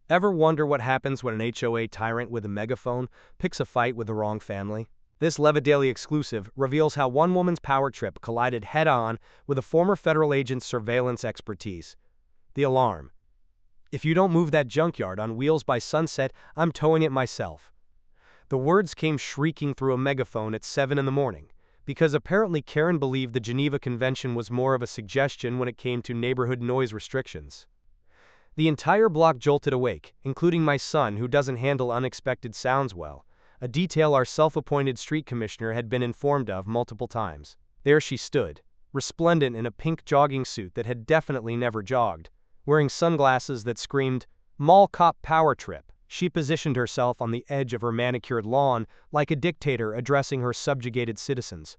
Ever wonder what happens when an HOA tyrant with a megaphone picks a fight with the wrong family? This Leavitt Daily exclusive reveals how one woman's power trip collided head-on with a former federal agent's surveillance expertise. The alarm. "If you don't move that junkyard on wheels by sunset, I'm towing it myself." The words came shrieking through a megaphone at 7 in the morning, because apparently Karen believed the Geneva Convention was more of a suggestion when it came to neighborhood noise restrictions. The entire block jolted awake, including my son, who doesn't handle unexpected sounds well, a detail our self-appointed street commissioner had been informed of multiple times. There she stood, resplendent in a pink jogging suit that had definitely never jogged, wearing sunglasses that screamed, "Mall cop power trip." She positioned herself on the edge of her manicured lawn like a dictator addressing her subjugated citizens.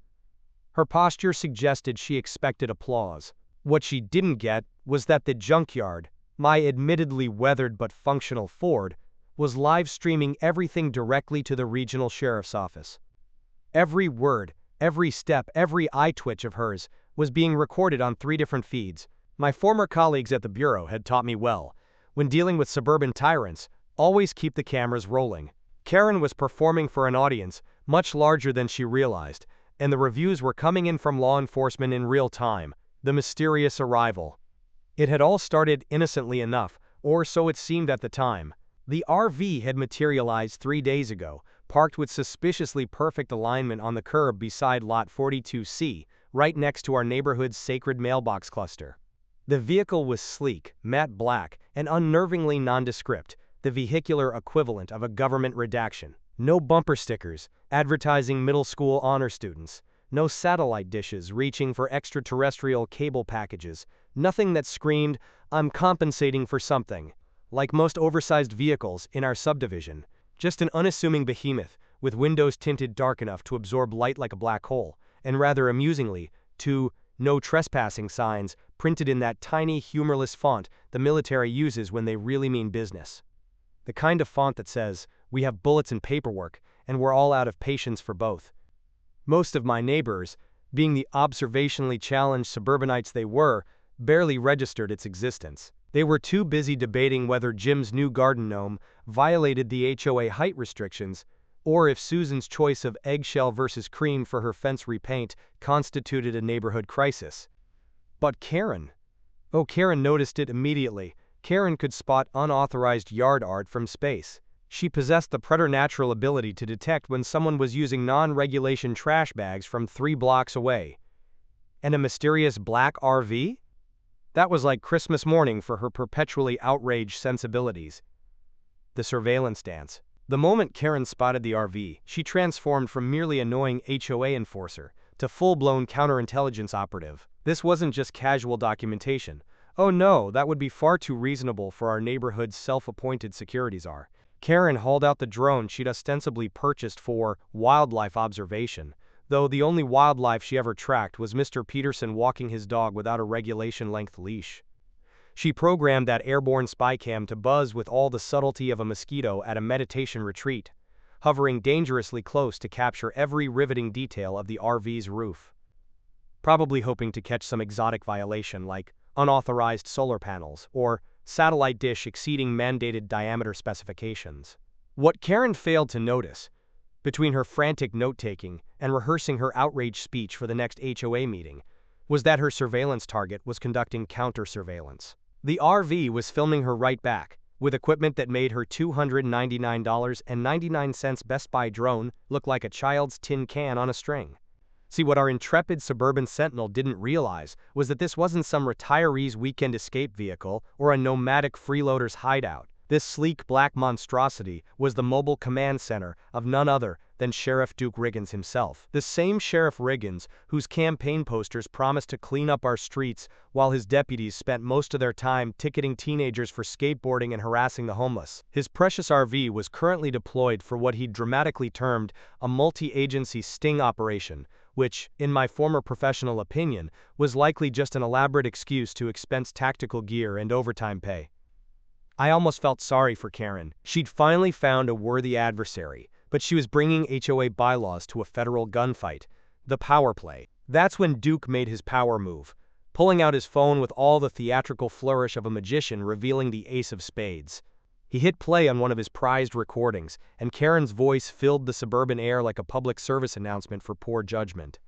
Her posture suggested she expected applause. What she didn't get was that the junkyard, my admittedly weathered but functional Ford, was live streaming everything directly to the regional sheriff's office. Every word, every step, every eye twitch of hers was being recorded on 3 different feeds. My former colleagues at the bureau had taught me well, when dealing with suburban tyrants, always keep the cameras rolling. Karen was performing for an audience much larger than she realized, and the reviews were coming in from law enforcement in real time. The mysterious arrival. It had all started innocently enough, or so it seemed at the time. The RV had materialized 3 days ago, parked with suspiciously perfect alignment on the curb beside Lot 42C, right next to our neighborhood's sacred mailbox cluster. The vehicle was sleek, matte black, and unnervingly nondescript, the vehicular equivalent of a government redaction. No bumper stickers, advertising middle school honor students. No satellite dishes reaching for extraterrestrial cable packages. Nothing that screamed, "I'm compensating for something." Like most oversized vehicles in our subdivision, just an unassuming behemoth, with windows tinted dark enough to absorb light like a black hole, and rather amusingly, 2 "No trespassing" signs printed in that tiny, humorless font the military uses when they really mean business. The kind of font that says, "We have bullets and paperwork, and we're all out of patience for both." Most of my neighbors, being the observationally challenged suburbanites they were, barely registered its existence. They were too busy debating whether Jim's new garden gnome violated the HOA height restrictions, or if Susan's choice of eggshell versus cream for her fence repaint constituted a neighborhood crisis. But Karen. Oh, Karen noticed it immediately. Karen could spot unauthorized yard art from space. She possessed the preternatural ability to detect when someone was using non-regulation trash bags from 3 blocks away. And a mysterious black RV? That was like Christmas morning for her perpetually outraged sensibilities. The surveillance dance. The moment Karen spotted the RV, she transformed from merely annoying HOA enforcer to full-blown counterintelligence operative. This wasn't just casual documentation. Oh no, that would be far too reasonable for our neighborhood's self-appointed security czar. Karen hauled out the drone she'd ostensibly purchased for wildlife observation, though the only wildlife she ever tracked was Mr. Peterson walking his dog without a regulation-length leash. She programmed that airborne spy cam to buzz with all the subtlety of a mosquito at a meditation retreat, hovering dangerously close to capture every riveting detail of the RV's roof. Probably hoping to catch some exotic violation like unauthorized solar panels or satellite dish exceeding mandated diameter specifications. What Karen failed to notice, between her frantic note-taking and rehearsing her outraged speech for the next HOA meeting, was that her surveillance target was conducting counter-surveillance. The RV was filming her right back, with equipment that made her $299.99 Best Buy drone look like a child's tin can on a string. See, what our intrepid suburban sentinel didn't realize was that this wasn't some retiree's weekend escape vehicle or a nomadic freeloader's hideout. This sleek black monstrosity was the mobile command center of none other than Sheriff Duke Riggins himself. The same Sheriff Riggins whose campaign posters promised to clean up our streets while his deputies spent most of their time ticketing teenagers for skateboarding and harassing the homeless. His precious RV was currently deployed for what he dramatically termed a multi-agency sting operation, which, in my former professional opinion, was likely just an elaborate excuse to expense tactical gear and overtime pay. I almost felt sorry for Karen. She'd finally found a worthy adversary, but she was bringing HOA bylaws to a federal gunfight. The power play. That's when Duke made his power move, pulling out his phone with all the theatrical flourish of a magician revealing the ace of spades. He hit play on one of his prized recordings, and Karen's voice filled the suburban air like a public service announcement for poor judgment.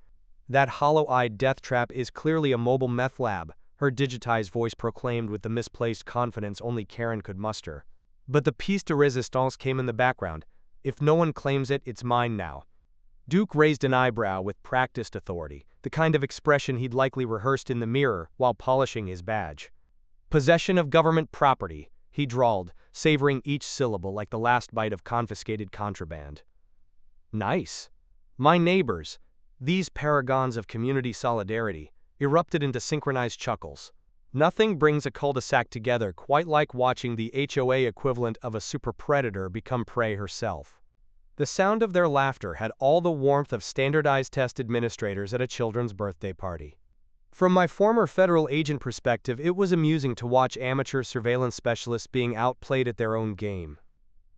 "That hollow-eyed death trap is clearly a mobile meth lab," her digitized voice proclaimed with the misplaced confidence only Karen could muster. But the piece de resistance came in the background. "If no one claims it, it's mine now." Duke raised an eyebrow with practiced authority, the kind of expression he'd likely rehearsed in the mirror while polishing his badge. "Possession of government property," he drawled, savoring each syllable like the last bite of confiscated contraband. "Nice." My neighbors, these paragons of community solidarity, erupted into synchronized chuckles. Nothing brings a cul-de-sac together quite like watching the HOA equivalent of a super predator become prey herself. The sound of their laughter had all the warmth of standardized test administrators at a children's birthday party. From my former federal agent perspective, it was amusing to watch amateur surveillance specialists being outplayed at their own game.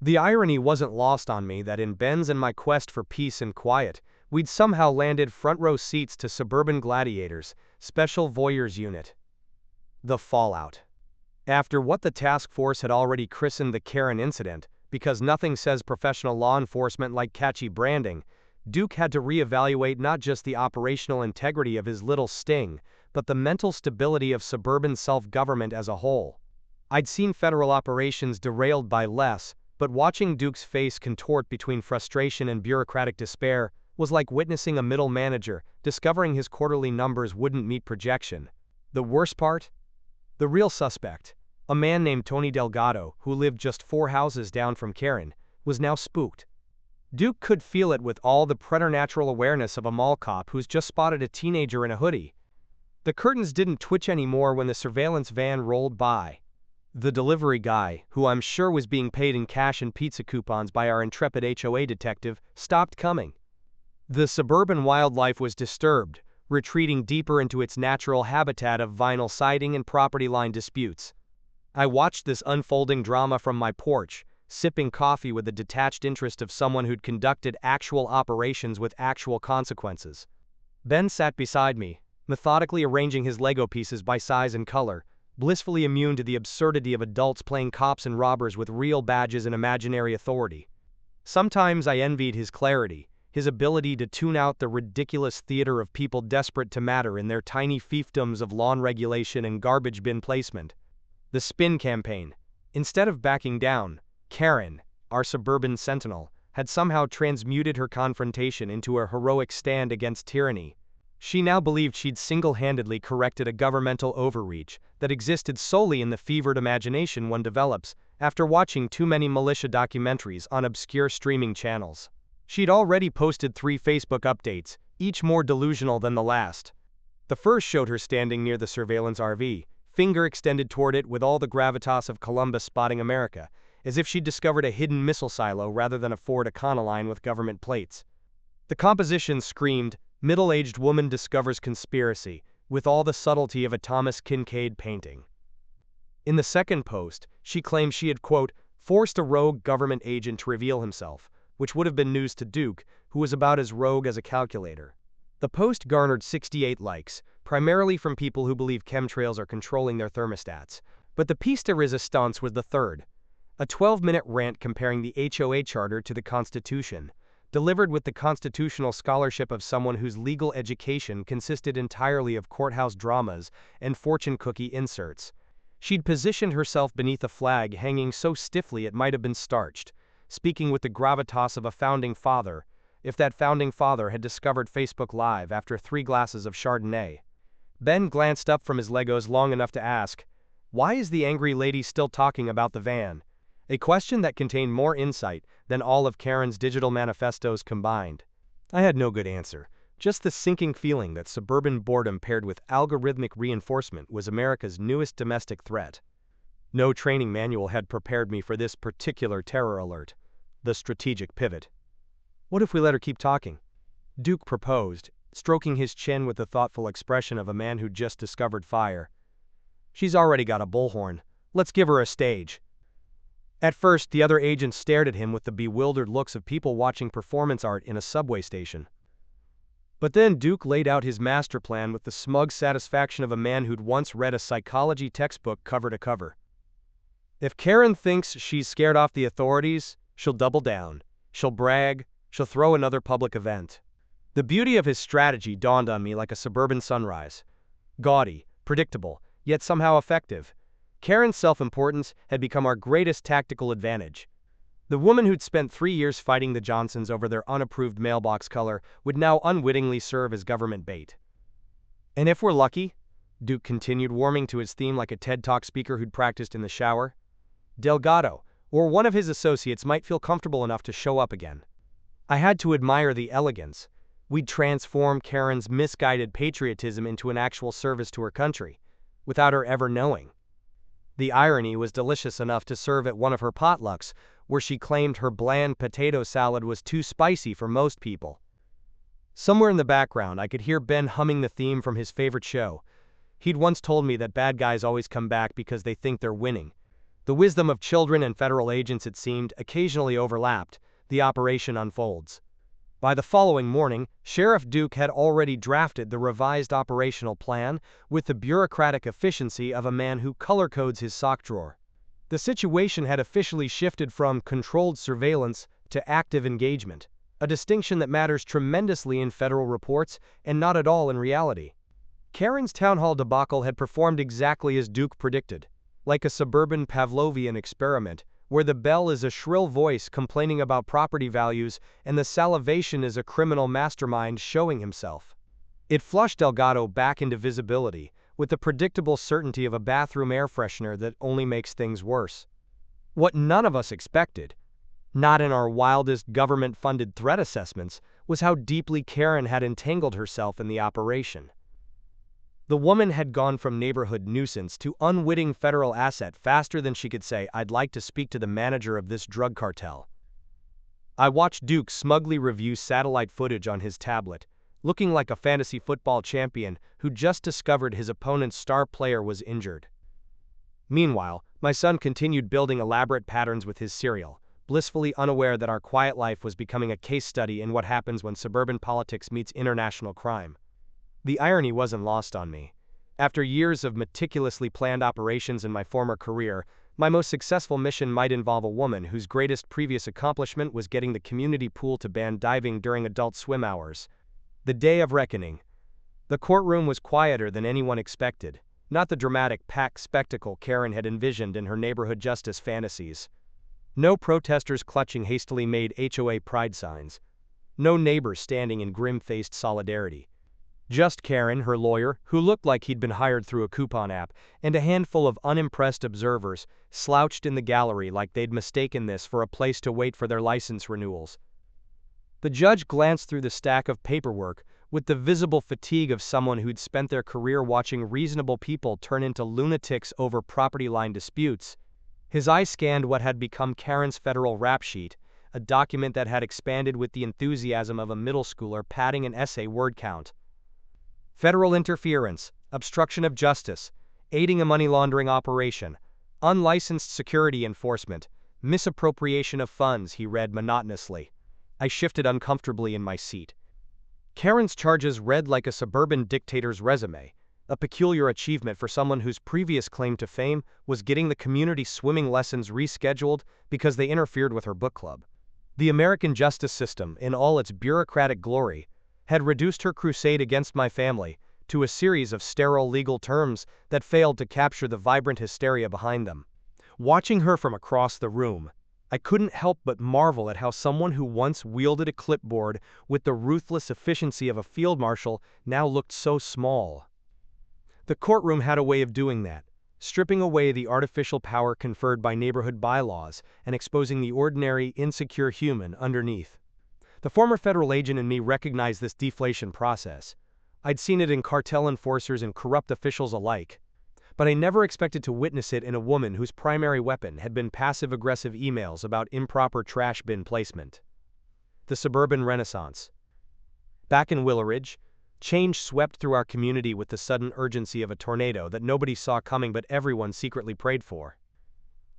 The irony wasn't lost on me that in Ben's and my quest for peace and quiet, we'd somehow landed front-row seats to Suburban Gladiators, Special Voyeurs Unit. The fallout. After what the task force had already christened the Karen incident, because nothing says professional law enforcement like catchy branding, Duke had to reevaluate not just the operational integrity of his little sting, but the mental stability of suburban self-government as a whole. I'd seen federal operations derailed by less, but watching Duke's face contort between frustration and bureaucratic despair was like witnessing a middle manager discovering his quarterly numbers wouldn't meet projection. The worst part? The real suspect, a man named Tony Delgado, who lived just 4 houses down from Karen, was now spooked. Duke could feel it with all the preternatural awareness of a mall cop who's just spotted a teenager in a hoodie. The curtains didn't twitch anymore when the surveillance van rolled by. The delivery guy, who I'm sure was being paid in cash and pizza coupons by our intrepid HOA detective, stopped coming. The suburban wildlife was disturbed, retreating deeper into its natural habitat of vinyl siding and property line disputes. I watched this unfolding drama from my porch, sipping coffee with the detached interest of someone who'd conducted actual operations with actual consequences. Ben sat beside me, methodically arranging his Lego pieces by size and color, blissfully immune to the absurdity of adults playing cops and robbers with real badges and imaginary authority. Sometimes I envied his clarity, his ability to tune out the ridiculous theater of people desperate to matter in their tiny fiefdoms of lawn regulation and garbage bin placement. The spin campaign. Instead of backing down, Karen, our suburban sentinel, had somehow transmuted her confrontation into a heroic stand against tyranny. She now believed she'd single-handedly corrected a governmental overreach that existed solely in the fevered imagination one develops after watching too many militia documentaries on obscure streaming channels. She'd already posted 3 Facebook updates, each more delusional than the last. The first showed her standing near the surveillance RV, finger extended toward it with all the gravitas of Columbus spotting America, as if she'd discovered a hidden missile silo rather than a Ford Econoline with government plates. The composition screamed, "Middle-aged woman discovers conspiracy," with all the subtlety of a Thomas Kincaid painting. In the second post, she claimed she had, quote, "forced a rogue government agent to reveal himself," which would have been news to Duke, who was about as rogue as a calculator. The post garnered 68 likes, primarily from people who believe chemtrails are controlling their thermostats. But the piece de resistance was the third. A 12-minute rant comparing the HOA charter to the Constitution, delivered with the constitutional scholarship of someone whose legal education consisted entirely of courthouse dramas and fortune cookie inserts. She'd positioned herself beneath a flag hanging so stiffly it might have been starched, speaking with the gravitas of a founding father, if that founding father had discovered Facebook Live after 3 glasses of Chardonnay. Ben glanced up from his Legos long enough to ask, "Why is the angry lady still talking about the van?" A question that contained more insight than all of Karen's digital manifestos combined. I had no good answer, just the sinking feeling that suburban boredom paired with algorithmic reinforcement was America's newest domestic threat. No training manual had prepared me for this particular terror alert. The strategic pivot. "What if we let her keep talking?" Duke proposed, stroking his chin with the thoughtful expression of a man who'd just discovered fire. "She's already got a bullhorn. Let's give her a stage." At first, the other agents stared at him with the bewildered looks of people watching performance art in a subway station. But then Duke laid out his master plan with the smug satisfaction of a man who'd once read a psychology textbook cover to cover. If Karen thinks she's scared off the authorities, she'll double down. She'll brag. She'll throw another public event. The beauty of his strategy dawned on me like a suburban sunrise. Gaudy, predictable, yet somehow effective. Karen's self-importance had become our greatest tactical advantage. The woman who'd spent 3 years fighting the Johnsons over their unapproved mailbox color would now unwittingly serve as government bait. And if we're lucky, Duke continued, warming to his theme like a TED Talk speaker who'd practiced in the shower, Delgado, or one of his associates might feel comfortable enough to show up again. I had to admire the elegance. We'd transform Karen's misguided patriotism into an actual service to her country, without her ever knowing. The irony was delicious enough to serve at one of her potlucks, where she claimed her bland potato salad was too spicy for most people. Somewhere in the background, I could hear Ben humming the theme from his favorite show. He'd once told me that bad guys always come back because they think they're winning. The wisdom of children and federal agents, it seemed, occasionally overlapped. The operation unfolds. By the following morning, Sheriff Duke had already drafted the revised operational plan with the bureaucratic efficiency of a man who color codes his sock drawer. The situation had officially shifted from controlled surveillance to active engagement, a distinction that matters tremendously in federal reports and not at all in reality. Karen's town hall debacle had performed exactly as Duke predicted. Like a suburban Pavlovian experiment, where the bell is a shrill voice complaining about property values and the salivation is a criminal mastermind showing himself. It flushed Delgado back into visibility, with the predictable certainty of a bathroom air freshener that only makes things worse. What none of us expected, not in our wildest government-funded threat assessments, was how deeply Karen had entangled herself in the operation. The woman had gone from neighborhood nuisance to unwitting federal asset faster than she could say, "I'd like to speak to the manager of this drug cartel." I watched Duke smugly review satellite footage on his tablet, looking like a fantasy football champion who just discovered his opponent's star player was injured. Meanwhile, my son continued building elaborate patterns with his cereal, blissfully unaware that our quiet life was becoming a case study in what happens when suburban politics meets international crime. The irony wasn't lost on me. After years of meticulously planned operations in my former career, my most successful mission might involve a woman whose greatest previous accomplishment was getting the community pool to ban diving during adult swim hours. The day of reckoning. The courtroom was quieter than anyone expected, not the dramatic packed spectacle Karen had envisioned in her neighborhood justice fantasies. No protesters clutching hastily made HOA pride signs. No neighbors standing in grim-faced solidarity. Just Karen, her lawyer, who looked like he'd been hired through a coupon app, and a handful of unimpressed observers, slouched in the gallery like they'd mistaken this for a place to wait for their license renewals. The judge glanced through the stack of paperwork with the visible fatigue of someone who'd spent their career watching reasonable people turn into lunatics over property line disputes. His eye scanned what had become Karen's federal rap sheet, a document that had expanded with the enthusiasm of a middle schooler padding an essay word count. Federal interference, obstruction of justice, aiding a money laundering operation, unlicensed security enforcement, misappropriation of funds, he read monotonously. I shifted uncomfortably in my seat. Karen's charges read like a suburban dictator's resume, a peculiar achievement for someone whose previous claim to fame was getting the community swimming lessons rescheduled because they interfered with her book club. The American justice system, in all its bureaucratic glory, had reduced her crusade against my family to a series of sterile legal terms that failed to capture the vibrant hysteria behind them. Watching her from across the room, I couldn't help but marvel at how someone who once wielded a clipboard with the ruthless efficiency of a field marshal now looked so small. The courtroom had a way of doing that, stripping away the artificial power conferred by neighborhood bylaws and exposing the ordinary, insecure human underneath. The former federal agent in me recognized this deflation process. I'd seen it in cartel enforcers and corrupt officials alike. But I never expected to witness it in a woman whose primary weapon had been passive-aggressive emails about improper trash bin placement. The suburban renaissance. Back in Willowridge, change swept through our community with the sudden urgency of a tornado that nobody saw coming but everyone secretly prayed for.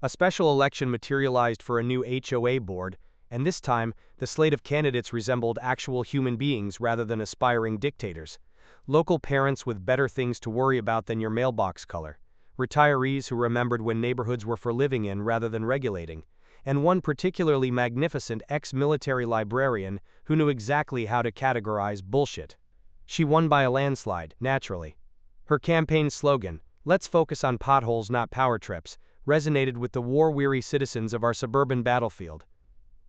A special election materialized for a new HOA board, and this time, the slate of candidates resembled actual human beings rather than aspiring dictators. Local parents with better things to worry about than your mailbox color. retirees who remembered when neighborhoods were for living in rather than regulating, and one particularly magnificent ex-military librarian who knew exactly how to categorize bullshit. She won by a landslide, naturally. Her campaign slogan, "Let's focus on potholes, not power trips," resonated with the war-weary citizens of our suburban battlefield.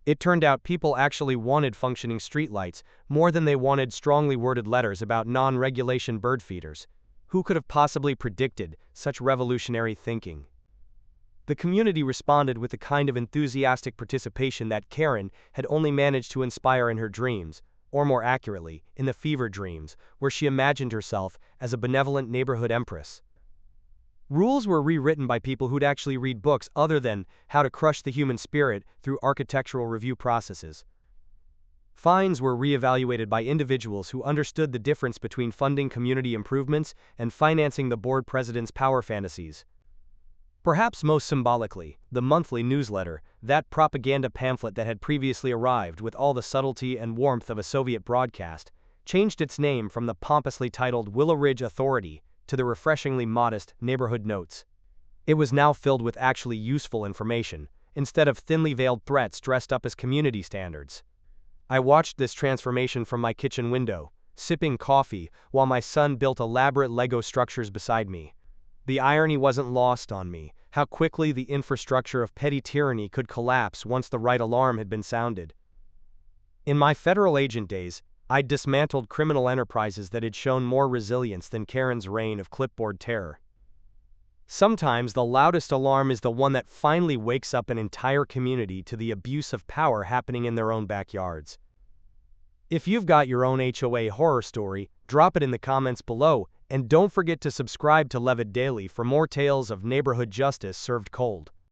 It turned out people actually wanted functioning streetlights more than they wanted strongly worded letters about non-regulation bird feeders. Who could have possibly predicted such revolutionary thinking? The community responded with the kind of enthusiastic participation that Karen had only managed to inspire in her dreams, or more accurately, in the fever dreams, where she imagined herself as a benevolent neighborhood empress. Rules were rewritten by people who'd actually read books other than How to Crush the Human Spirit through architectural review processes. Fines were reevaluated by individuals who understood the difference between funding community improvements and financing the board president's power fantasies. Perhaps most symbolically, the monthly newsletter, that propaganda pamphlet that had previously arrived with all the subtlety and warmth of a Soviet broadcast, changed its name from the pompously titled Willow Ridge Authority to the refreshingly modest Neighborhood Notes. It was now filled with actually useful information, instead of thinly veiled threats dressed up as community standards. I watched this transformation from my kitchen window, sipping coffee while my son built elaborate Lego structures beside me. The irony wasn't lost on me, how quickly the infrastructure of petty tyranny could collapse once the right alarm had been sounded. In my federal agent days, I'd dismantled criminal enterprises that had shown more resilience than Karen's reign of clipboard terror. Sometimes the loudest alarm is the one that finally wakes up an entire community to the abuse of power happening in their own backyards. If you've got your own HOA horror story, drop it in the comments below, and don't forget to subscribe to Leavitt Daily for more tales of neighborhood justice served cold.